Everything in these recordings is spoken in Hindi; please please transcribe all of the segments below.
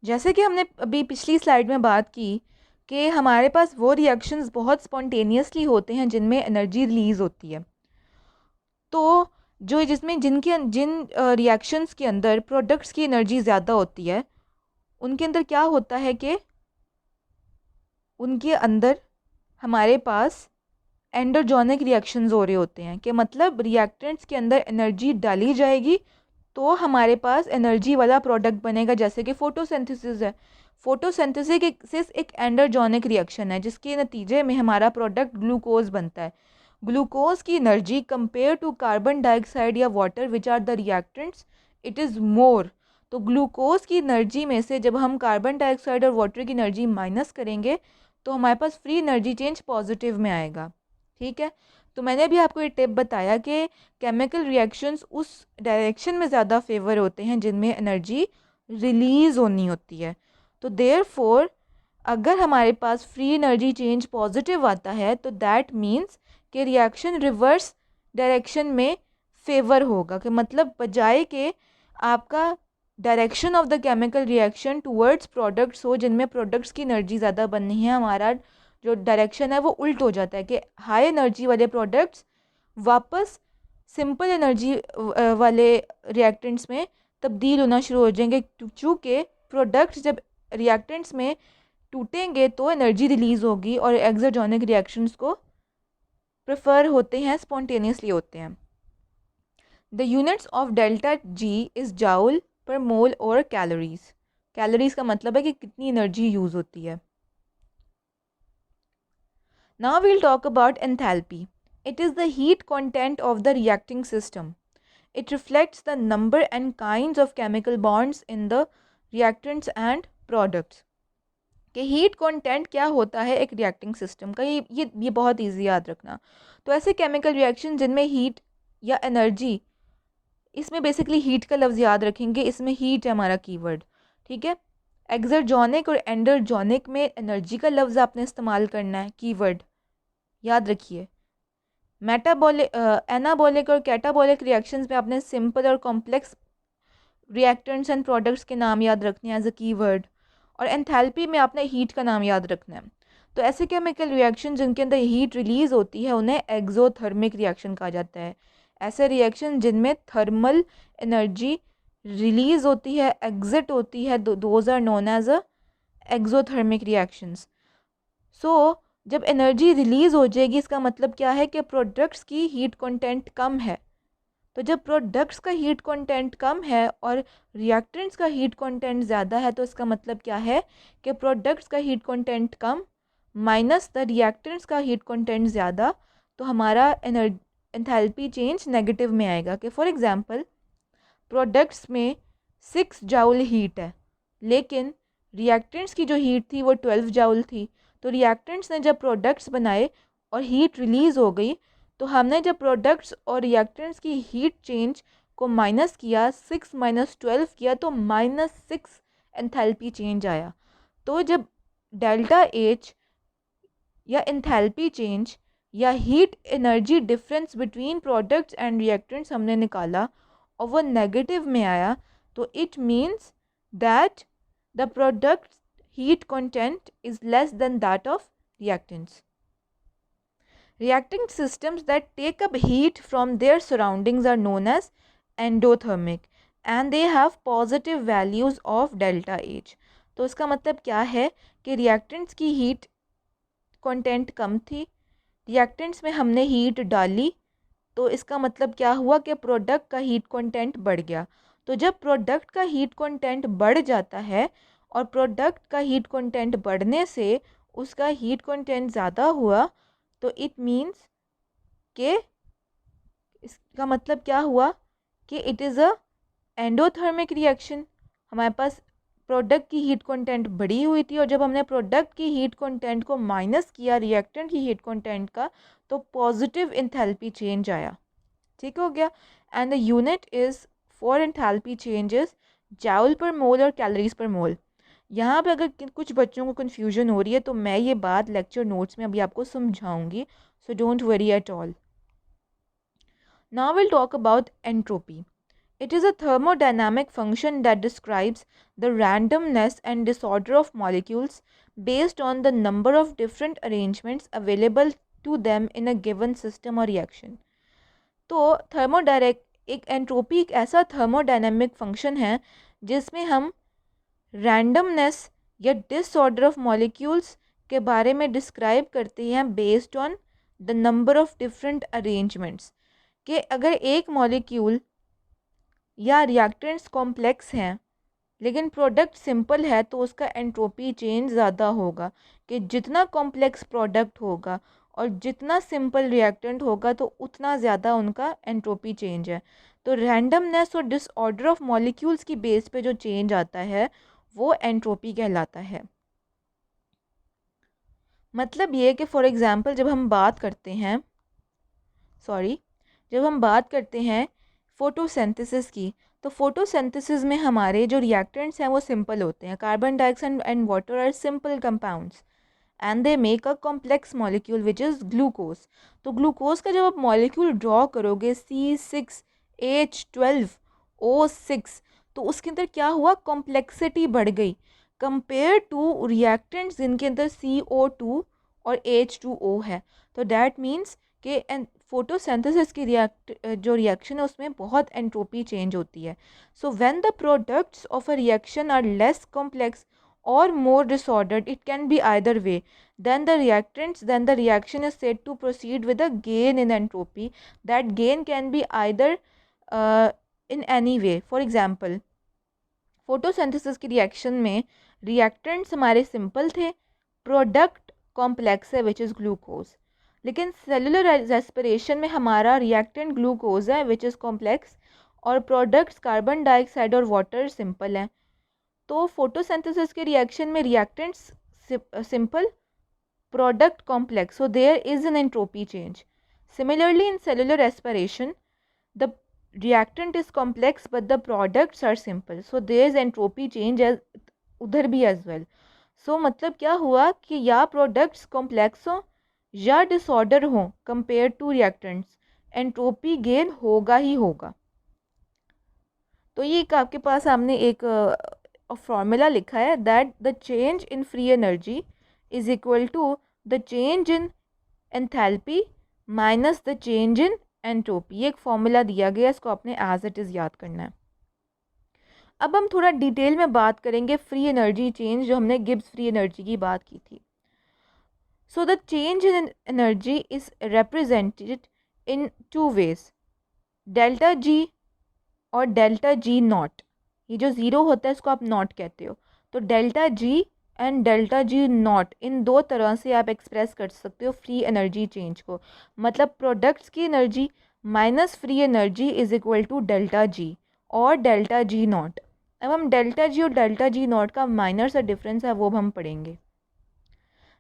जैसे कि हमने अभी पिछली स्लाइड में बात की कि हमारे पास वो रिएक्शंस बहुत स्पॉन्टेनियसली होते हैं जिनमें एनर्जी रिलीज़ होती है। तो जो जिसमें जिनके जिन रिएक्शंस के अंदर प्रोडक्ट्स की एनर्जी ज़्यादा होती है, उनके अंदर क्या होता है कि उनके अंदर हमारे पास एंडोजोनिक रिएक्शंस हो रहे होते हैं, कि मतलब रिएक्टेंट्स के अंदर एनर्जी डाली जाएगी तो हमारे पास एनर्जी वाला प्रोडक्ट बनेगा, जैसे कि फोटोसिंथेसिस है। फोटोसिंथेसिस एक एंडोजोनिक रिएक्शन है जिसके नतीजे में हमारा प्रोडक्ट ग्लूकोज बनता है। ग्लूकोज की energy compare to carbon dioxide या water which are the reactants, it is more. तो ग्लूकोज की एनर्जी में से जब हम कार्बन डाइऑक्साइड और वाटर की एनर्जी माइनस करेंगे तो हमारे पास फ्री एनर्जी चेंज पॉजिटिव में आएगा। ठीक है, तो मैंने भी आपको ये टिप बताया कि केमिकल रिएक्शंस उस डायरेक्शन में ज़्यादा फेवर होते हैं जिनमें एनर्जी रिलीज़ होनी होती है। तो देयरफॉर अगर हमारे पास फ्री एनर्जी चेंज पॉजिटिव आता है तो दैट मीन्स कि रिएक्शन रिवर्स डायरेक्शन में फेवर होगा, कि मतलब बजाय के आपका direction of the chemical reaction towards products हो जिनमें प्रोडक्ट्स की एनर्जी ज़्यादा बननी है, हमारा जो डायरेक्शन है वो उल्ट हो जाता है कि हाई एनर्जी वाले प्रोडक्ट्स वापस सिंपल एनर्जी वाले रिएक्टेंट्स में तब्दील होना शुरू हो जाएंगे, चूँकि प्रोडक्ट्स जब रिएक्टेंट्स में टूटेंगे तो एनर्जी रिलीज़ होगी और एक्सोजोनिक रिएक्शंस को प्रेफर होते हैं, स्पॉन्टेनियसली होते हैं। The units of delta G is joule per mole और कैलोरीज। कैलोरीज का मतलब है कि कितनी एनर्जी यूज़ होती है। Now we'll talk about enthalpy. It is the heat content of the reacting system. It reflects the number and kinds of chemical bonds in the reactants and products. कि हीट कंटेंट क्या होता है एक रिएक्टिंग सिस्टम का, ये बहुत इजी याद रखना। तो ऐसे केमिकल रिएक्शन जिनमें हीट या एनर्जी, इसमें बेसिकली हीट का लफ्ज़ याद रखेंगे, इसमें हीट है हमारा कीवर्ड। ठीक है, एक्सर्जोनिक और एंडरजोनिक में एनर्जी का लफ्ज़ आपने इस्तेमाल करना है, कीवर्ड याद रखिए। मेटाबॉलिक एनाबॉलिक और कैटाबॉलिक रिएक्शंस में आपने सिंपल और कॉम्प्लेक्स रिएक्टेंट्स एंड प्रोडक्ट्स के नाम याद रखने हैं एज अ कीवर्ड, और एंथैल्पी में आपने हीट का नाम याद रखना है। तो ऐसे केमिकल रिएक्शन जिनके अंदर हीट रिलीज़ होती है उन्हें एक्सोथर्मिक रिएक्शन कहा जाता है। ऐसे रिएक्शन जिनमें थर्मल एनर्जी रिलीज़ होती है, एग्जिट होती है, those are known as a exothermic reactions. So जब एनर्जी रिलीज़ हो जाएगी इसका मतलब क्या है कि प्रोडक्ट्स की हीट कंटेंट कम है। तो जब प्रोडक्ट्स का हीट कंटेंट कम है और रिएक्टेंट्स का हीट कंटेंट ज़्यादा है तो इसका मतलब क्या है कि प्रोडक्ट्स का heat content come minus the reactants का हीट कंटेंट ज़्यादा, तो हमारा एंथैल्पी चेंज नेगेटिव में आएगा। कि फॉर एग्जांपल प्रोडक्ट्स में 6 जाउल हीट है लेकिन रिएक्टेंट्स की जो हीट थी वो 12 जाउल थी। तो रिएक्टेंट्स ने जब प्रोडक्ट्स बनाए और हीट रिलीज़ हो गई, तो हमने जब प्रोडक्ट्स और रिएक्टेंट्स की हीट चेंज को माइनस किया, 6 माइनस 12 किया, तो -6 एंथैल्पी चेंज आया। तो जब डेल्टा एच या एंथैल्पी चेंज या heat energy difference between products and reactants हमने निकाला और वो नेगेटिव में आया, तो it means that the product heat content is less than that of reactants. Reacting systems that take up heat from their surroundings are known as endothermic and they have positive values of delta H. तो इसका मतलब क्या है कि रिएक्टेंट्स की हीट कंटेंट कम थी, रिएक्टेंट्स में हमने हीट डाली, तो इसका मतलब क्या हुआ कि प्रोडक्ट का हीट कंटेंट बढ़ गया। तो जब प्रोडक्ट का हीट कंटेंट बढ़ जाता है और प्रोडक्ट का हीट कंटेंट बढ़ने से उसका हीट कंटेंट ज़्यादा हुआ, तो इट मीन्स कि इसका मतलब क्या हुआ कि it is a endothermic reaction. हमारे पास प्रोडक्ट की हीट कंटेंट बढ़ी हुई थी और जब हमने प्रोडक्ट की हीट कंटेंट को माइनस किया रिएक्टेंट की हीट कंटेंट का, तो पॉजिटिव एंथैल्पी चेंज आया। ठीक हो गया। And the unit is for enthalpy changes joule per mole और कैलोरीज पर मोल। यहाँ पे अगर कुछ बच्चों को कन्फ्यूजन हो रही है तो मैं ये बात लेक्चर नोट्स में अभी आपको समझाऊंगी, so don't worry at all. Now will talk about entropy. It is a thermodynamic function that describes the randomness and disorder of molecules based on the number of different arrangements available to them in a given system or reaction. तो थर्मोडायरेक्ट एक एंट्रोपी एक ऐसा थर्मोडायनेमिक फंक्शन है जिसमें हम रैंडमनेस या डिसऑर्डर ऑफ मॉलिक्यूल्स के बारे में डिस्क्राइब करते हैं based on the number of different arrangements, कि अगर एक मॉलिक्यूल या रिएक्टेंट्स कॉम्प्लेक्स हैं लेकिन प्रोडक्ट सिंपल है तो उसका एंट्रोपी चेंज ज़्यादा होगा, कि जितना कॉम्प्लेक्स प्रोडक्ट होगा और जितना सिंपल रिएक्टेंट होगा तो उतना ज़्यादा उनका एंट्रोपी चेंज है। तो रैंडमनेस और डिसऑर्डर ऑफ मॉलिक्यूल्स की बेस पे जो चेंज आता है वो एंट्रोपी कहलाता है। मतलब ये कि फॉर एग्ज़ाम्पल जब हम बात करते हैं फोटोसिंथेसिस की, तो फोटोसिंथेसिस में हमारे जो रिएक्टेंट्स हैं वो सिंपल होते हैं। Carbon dioxide and water are simple compounds and they make a complex molecule which is glucose. तो ग्लूकोज का जब आप मॉलिक्यूल ड्रॉ करोगे C6H12O6, तो उसके अंदर क्या हुआ, कॉम्प्लेक्सिटी बढ़ गई कंपेयर टू रिएक्टेंट्स जिनके अंदर CO2 और H2O है। तो डैट मीन्स कि फोटोसिंथेसिस की जो रिएक्शन है उसमें बहुत एंट्रोपी चेंज होती है। So when the products of a reaction are less complex or more disordered, it can be either way, then the reaction is said to proceed with a gain in entropy. That gain can be either in any way. For example, photosynthesis की रिएक्शन में रिएक्टेंट्स हमारे सिंपल थे, प्रोडक्ट कॉम्प्लेक्स है विच इज़ ग्लूकोज, लेकिन सेलुलर रेस्पिरेशन में हमारा रिएक्टेंट ग्लूकोज है विच इज़ कॉम्प्लेक्स और प्रोडक्ट्स कार्बन डाइऑक्साइड और वाटर सिंपल हैं। तो फोटोसिंथेसिस के रिएक्शन में reactants simple, product complex, so there is an entropy change. Similarly in cellular respiration the reactant is complex but the products are simple, so there is entropy change उधर भी एज वेल। सो मतलब क्या हुआ कि या प्रोडक्ट्स कॉम्प्लेक्स हो या डिसऑर्डर हो compare to reactants, entropy gain होगा ही होगा। तो ये आपके पास सामने एक फॉर्मूला लिखा है that the change in free energy is equal to the change in enthalpy minus the change in entropy. ये एक फॉर्मूला दिया गया, इसको आपने एज इट इज़ याद करना है। अब हम थोड़ा डिटेल में बात करेंगे फ्री एनर्जी चेंज, जो हमने गिब्स फ्री एनर्जी की बात की थी। So the change in energy is represented in two ways, delta G और डेल्टा जी नॉट। ये जो ज़ीरो होता है इसको आप नॉट कहते हो। तो delta G and delta G naught, इन दो तरह से आप एक्सप्रेस कर सकते हो फ्री एनर्जी चेंज को। मतलब प्रोडक्ट्स की energy minus free energy is equal to delta G और डेल्टा जी नॉट। अब हम डेल्टा जी और डेल्टा जी नॉट का माइनर सा डिफरेंस है वो हम पढ़ेंगे।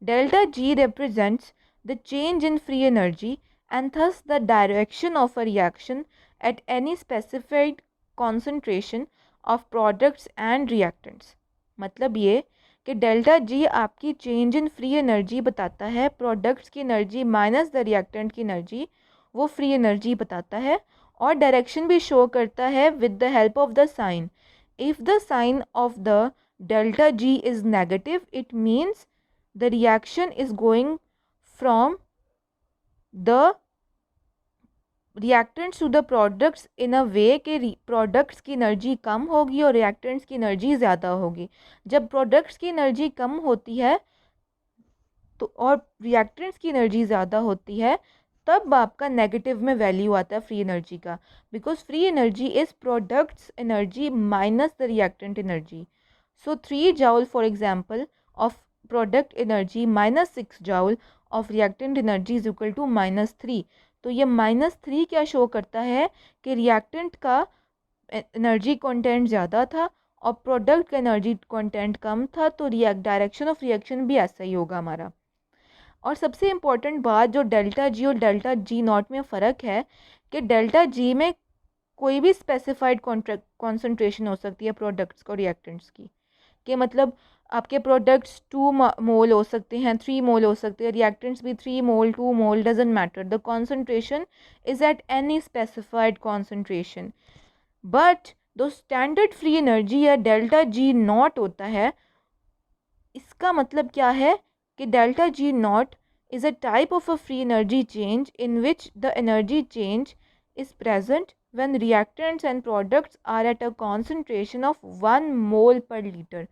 Delta G represents the change in free energy and thus the direction of a reaction at any specified concentration of products and reactants. मतलब ये कि डेल्टा जी आपकी चेंज इन फ्री एनर्जी बताता है, प्रोडक्ट्स की एनर्जी माइनस द रिएक्टेंट की एनर्जी वो फ्री एनर्जी बताता है, और डायरेक्शन भी शो करता है with the help of the sign. If the sign of the delta G is negative it means the reaction is going from the reactants to the products in a way के प्रोडक्ट्स की एनर्जी कम होगी और रिएक्टेंट्स की एनर्जी ज़्यादा होगी। जब प्रोडक्ट्स की एनर्जी कम होती है तो और रिएक्टेंट्स की एनर्जी ज़्यादा होती है तब आपका नेगेटिव में वैल्यू आता है फ्री एनर्जी का, because free energy is products energy minus the reactant energy. So 3 joule for example of product energy minus 6 joule of reactant energy is equal to -3। तो ये -3 क्या शो करता है कि रिएक्टेंट का एनर्जी कंटेंट ज़्यादा था और प्रोडक्ट का एनर्जी कंटेंट कम था, तो डायरेक्शन ऑफ रिएक्शन भी ऐसा ही होगा हमारा। और सबसे इम्पॉर्टेंट बात जो डेल्टा जी और डेल्टा जी नॉट में फ़र्क है कि डेल्टा जी में कोई भी स्पेसिफाइड कॉन्सेंट्रेशन हो सकती है प्रोडक्ट्स को रिएक्टेंट्स की, कि मतलब आपके प्रोडक्ट्स 2 मोल हो सकते हैं, 3 मोल हो सकते हैं, रिएक्टेंट्स भी 3 mole 2 mole, doesn't matter, the concentration is at any specified concentration. But जो स्टैंडर्ड फ्री एनर्जी या डेल्टा जी नॉट होता है, इसका मतलब क्या है कि delta G naught is a type of a free energy change in which the energy change is present when reactants and products are at a concentration of 1 mole per liter.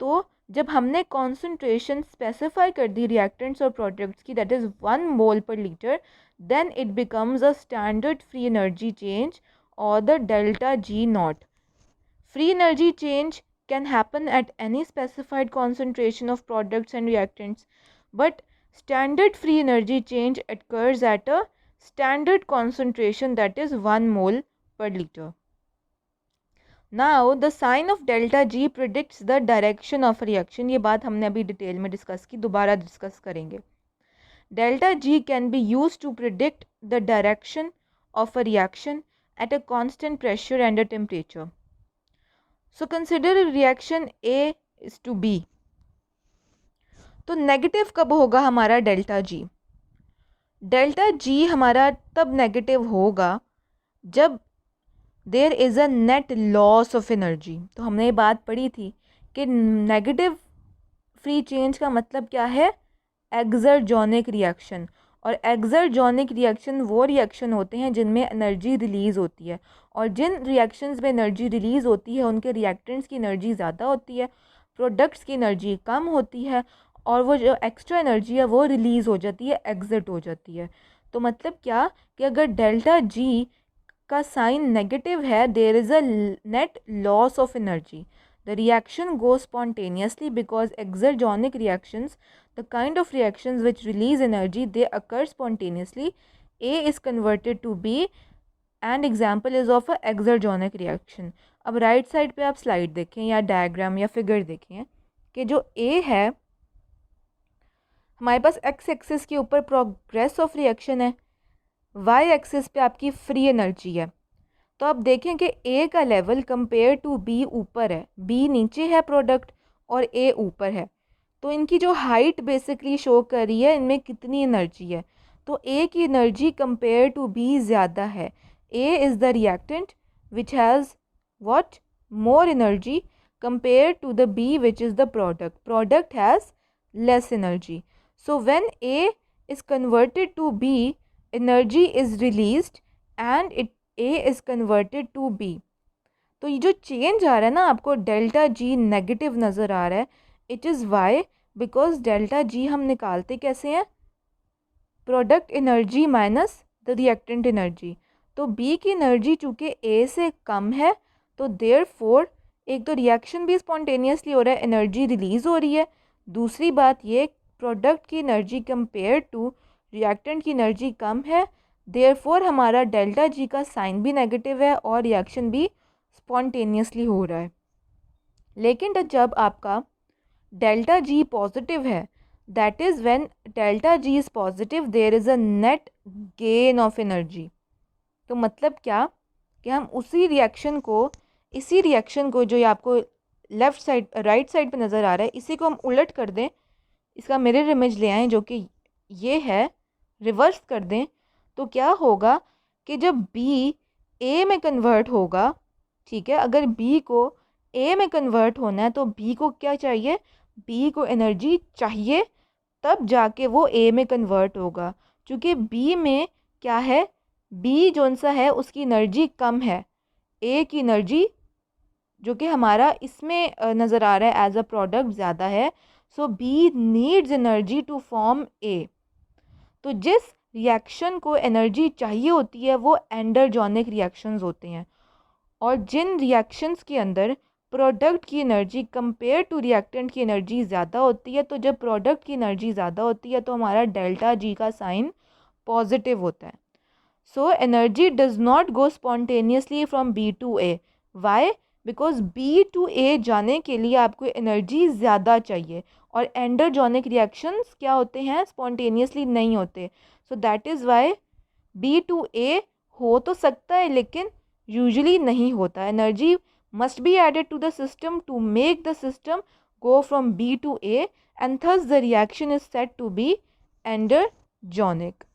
तो जब हमने कॉन्सेंट्रेशन स्पेसिफाई कर दी रिएक्टेंट्स और प्रोडक्ट्स की, that is 1 mole per litre, then it becomes a standard free energy change और the delta G naught. Free energy change can happen at any specified concentration of products and reactants, but standard free energy change occurs at a standard concentration, that is 1 mole per liter. Now the sign of delta G predicts the direction of a reaction. ये बात हमने अभी डिटेल में डिस्कस की, दोबारा डिस्कस करेंगे. Delta G can be used to predict the direction of a reaction at a constant pressure and a temperature. So consider a reaction A is to B. तो नेगेटिव कब होगा हमारा डेल्टा जी? डेल्टा जी हमारा तब नेगेटिव होगा जब there is a net loss of energy. तो हमने ये बात पढ़ी थी कि नेगेटिव फ्री चेंज का मतलब क्या है? एक्सर्जोनिक रिएक्शन. और एक्सर्जोनिक रिएक्शन वो रिएक्शन होते हैं जिनमें एनर्जी रिलीज़ होती है, और जिन रिएक्शंस में एनर्जी रिलीज़ होती है उनके रिएक्टेंट्स की एनर्जी ज़्यादा होती है, प्रोडक्ट्स की एनर्जी कम होती है, और वो जो एक्स्ट्रा एनर्जी है वो रिलीज़ हो जाती है, एग्जिट हो जाती है. तो मतलब क्या कि अगर डेल्टा जी का साइन नेगेटिव है, there is a net loss of energy. The reaction goes spontaneously because exergonic reactions, the kind of reactions which release energy, they occur spontaneously. A is converted to B and example is of a exergonic reaction. अब राइट साइड पे आप स्लाइड देखें या डायग्राम या फिगर देखें कि जो A है हमारे पास एक्स एक्सिस के ऊपर प्रोग्रेस ऑफ रिएक्शन है, वाई एक्सिस पे आपकी फ्री एनर्जी है. तो आप देखें कि ए का लेवल कंपेयर टू बी ऊपर है, बी नीचे है प्रोडक्ट और ए ऊपर है. तो इनकी जो हाइट बेसिकली शो कर रही है इनमें कितनी एनर्जी है. तो ए की एनर्जी कंपेयर टू बी ज़्यादा है. A is the reactant which has what more energy compare to the B which is the product. Product has less energy. So when A is converted to B, energy is released and it A is converted to B. तो ये जो चेंज आ रहा है ना आपको, डेल्टा जी नेगेटिव नज़र आ रहा है. It is why because delta G हम निकालते कैसे हैं? Product energy minus the reactant energy. तो B की एनर्जी चूँकि A से कम है, तो देयरफॉर एक तो रिएक्शन भी स्पॉन्टेनियसली हो रहा है, एनर्जी रिलीज़ हो रही है. दूसरी बात ये, प्रोडक्ट की एनर्जी कंपेयर टू रिएक्टेंट की एनर्जी कम है, देयरफॉर हमारा डेल्टा जी का साइन भी नेगेटिव है और रिएक्शन भी स्पॉन्टेनियसली हो रहा है. लेकिन जब आपका डेल्टा जी पॉजिटिव है, that is when delta G is positive, there is a net gain of energy. तो मतलब क्या कि हम इसी रिएक्शन को जो ये आपको लेफ़्ट साइड राइट साइड पे नज़र आ रहा है, इसी को हम उलट कर दें, इसका मिरर इमेज ले आएँ जो कि ये है, रिवर्स कर दें, तो क्या होगा कि जब B A में कन्वर्ट होगा, ठीक है, अगर B को A में कन्वर्ट होना है तो B को क्या चाहिए? B को एनर्जी चाहिए, तब जाके वो A में कन्वर्ट होगा. क्योंकि B में क्या है, B जोन सा है उसकी एनर्जी कम है, A की एनर्जी जो कि हमारा इसमें नज़र आ रहा है एज अ प्रोडक्ट ज़्यादा है. So B needs energy to form A. तो जिस रिएक्शन को एनर्जी चाहिए होती है वो एंडरजोनिक रिएक्शंस होते हैं, और जिन रिएक्शंस के अंदर प्रोडक्ट की एनर्जी कंपेयर टू रिएक्टेंट की एनर्जी ज़्यादा होती है, तो जब प्रोडक्ट की एनर्जी ज़्यादा होती है तो हमारा डेल्टा जी का साइन पॉजिटिव होता है. So energy does not go spontaneously from B to A. Why? Because B to A जाने के लिए आपको एनर्जी ज़्यादा चाहिए, और एंडरजोनिक रिएक्शंस क्या होते हैं? स्पॉन्टेनियसली नहीं होते. So that is why B to A हो तो सकता है लेकिन यूजुअली नहीं होता. Energy must be added to the system to make the system go from B to A, and thus the reaction is said to be endergonic.